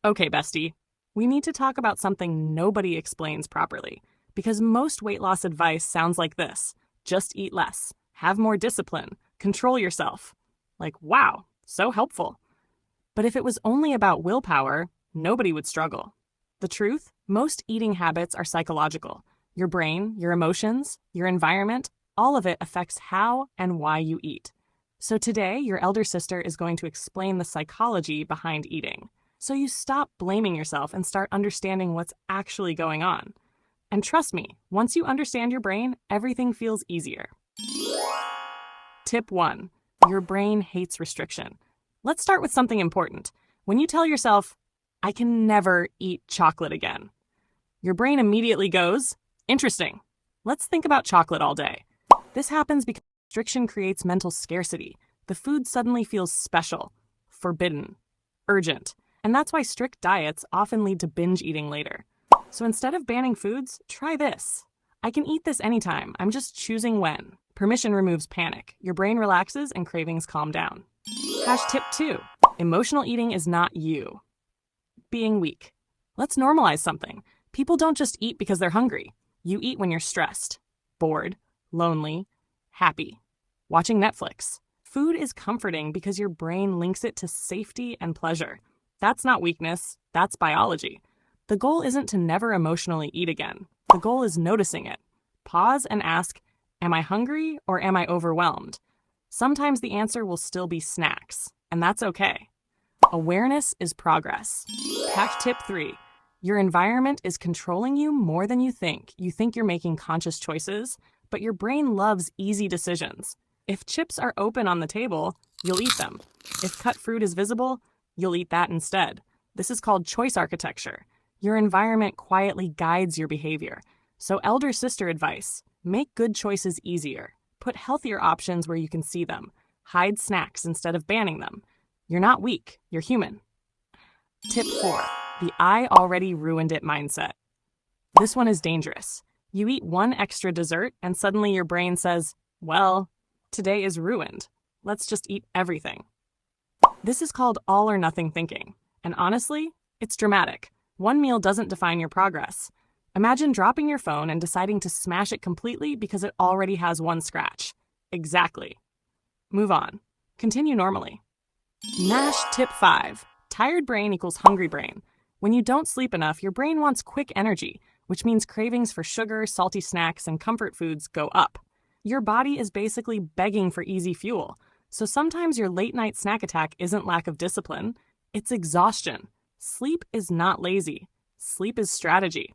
Okay, bestie, we need to talk about something nobody explains properly, because most weight loss advice sounds like this: just eat less, have more discipline, control yourself. Like, wow, so helpful. But if it was only about willpower, nobody would struggle. The truth? Most eating habits are psychological. Your brain, your emotions, your environment, all of it affects how and why you eat. So today, your elder sister is going to explain the psychology behind eating, so you stop blaming yourself and start understanding what's actually going on. And trust me, once you understand your brain, everything feels easier. Tip 1. Your brain hates restriction. Let's start with something important. When you tell yourself, I can never eat chocolate again, your brain immediately goes, interesting. Let's think about chocolate all day. This happens because restriction creates mental scarcity. The food suddenly feels special, forbidden, urgent. And that's why strict diets often lead to binge eating later. So instead of banning foods, try this. I can eat this anytime. I'm just choosing when. Permission removes panic. Your brain relaxes and cravings calm down. Tip 2. Emotional eating is not you being weak. Let's normalize something. People don't just eat because they're hungry. You eat when you're stressed, bored, lonely, happy, watching Netflix. Food is comforting because your brain links it to safety and pleasure. That's not weakness, that's biology. The goal isn't to never emotionally eat again. The goal is noticing it. Pause and ask, am I hungry or am I overwhelmed? Sometimes the answer will still be snacks, and that's okay. Awareness is progress. Tip 3. Your environment is controlling you more than you think. You think you're making conscious choices, but your brain loves easy decisions. If chips are open on the table, you'll eat them. If cut fruit is visible, you'll eat that instead. This is called choice architecture. Your environment quietly guides your behavior. So elder sister advice: make good choices easier. Put healthier options where you can see them. Hide snacks instead of banning them. You're not weak, you're human. Tip 4. The I already ruined it mindset. This one is dangerous. You eat one extra dessert and suddenly your brain says, well, today is ruined. Let's just eat everything. This is called all or nothing thinking. And honestly, it's dramatic. One meal doesn't define your progress. Imagine dropping your phone and deciding to smash it completely because it already has one scratch. Exactly. Move on. Continue normally. Tip 5. Tired brain equals hungry brain. When you don't sleep enough, your brain wants quick energy, which means cravings for sugar, salty snacks, and comfort foods go up. Your body is basically begging for easy fuel. So sometimes your late night snack attack isn't lack of discipline, it's exhaustion. Sleep is not lazy. Sleep is strategy.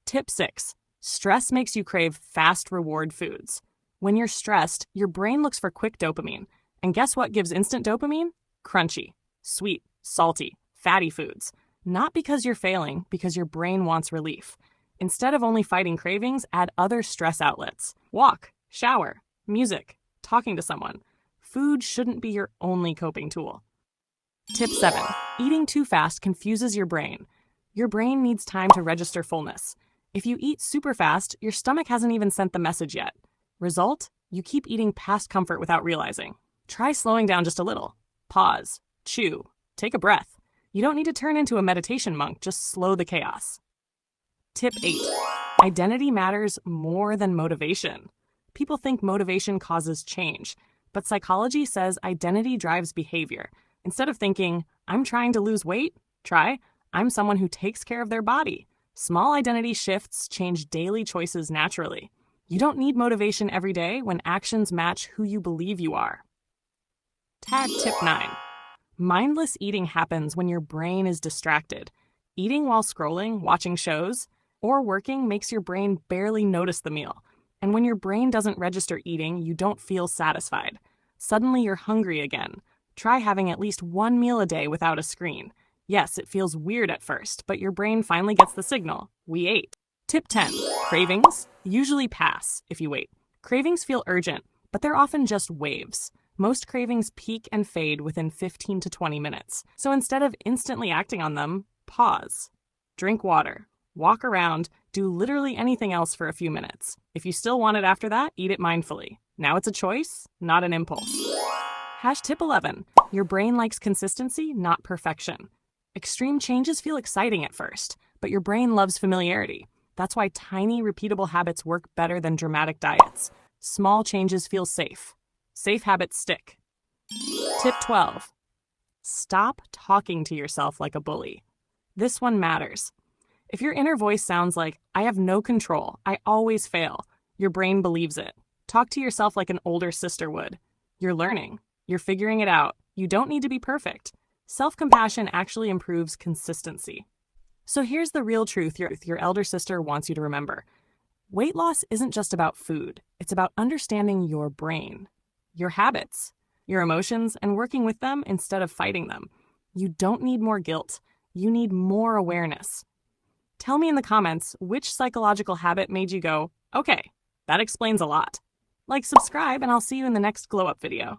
Tip 6. Stress makes you crave fast reward foods. When you're stressed, your brain looks for quick dopamine. And guess what gives instant dopamine? Crunchy, sweet, salty, fatty foods. Not because you're failing, because your brain wants relief. Instead of only fighting cravings, add other stress outlets. Walk, shower, music, talking to someone. Food shouldn't be your only coping tool. Tip 7. Eating too fast confuses your brain. Your brain needs time to register fullness. If you eat super fast, your stomach hasn't even sent the message yet. Result? You keep eating past comfort without realizing. Try slowing down just a little. Pause, chew, take a breath. You don't need to turn into a meditation monk, just slow the chaos. Tip 8. Identity matters more than motivation. People think motivation causes change, but psychology says identity drives behavior. Instead of thinking, I'm trying to lose weight, try, I'm someone who takes care of their body. Small identity shifts change daily choices naturally. You don't need motivation every day when actions match who you believe you are. Tip 9. Mindless eating happens when your brain is distracted. Eating while scrolling, watching shows, or working makes your brain barely notice the meal. And when your brain doesn't register eating, you don't feel satisfied. Suddenly you're hungry again. Try having at least one meal a day without a screen. Yes, it feels weird at first, but your brain finally gets the signal. We ate. Tip 10. Cravings usually pass if you wait. Cravings feel urgent, but they're often just waves. Most cravings peak and fade within 15 to 20 minutes. So instead of instantly acting on them, pause. Drink water. Walk around. Do literally anything else for a few minutes. If you still want it after that, eat it mindfully. Now it's a choice, not an impulse. Tip 11. Your brain likes consistency, not perfection. Extreme changes feel exciting at first, but your brain loves familiarity. That's why tiny, repeatable habits work better than dramatic diets. Small changes feel safe. Safe habits stick. Tip 12. Stop talking to yourself like a bully. This one matters. If your inner voice sounds like, I have no control, I always fail, your brain believes it. Talk to yourself like an older sister would. You're learning. You're figuring it out. You don't need to be perfect. Self-compassion actually improves consistency. So here's the real truth your elder sister wants you to remember. Weight loss isn't just about food. It's about understanding your brain, your habits, your emotions, and working with them instead of fighting them. You don't need more guilt. You need more awareness. Tell me in the comments which psychological habit made you go, okay, that explains a lot. Like, subscribe, and I'll see you in the next glow up video.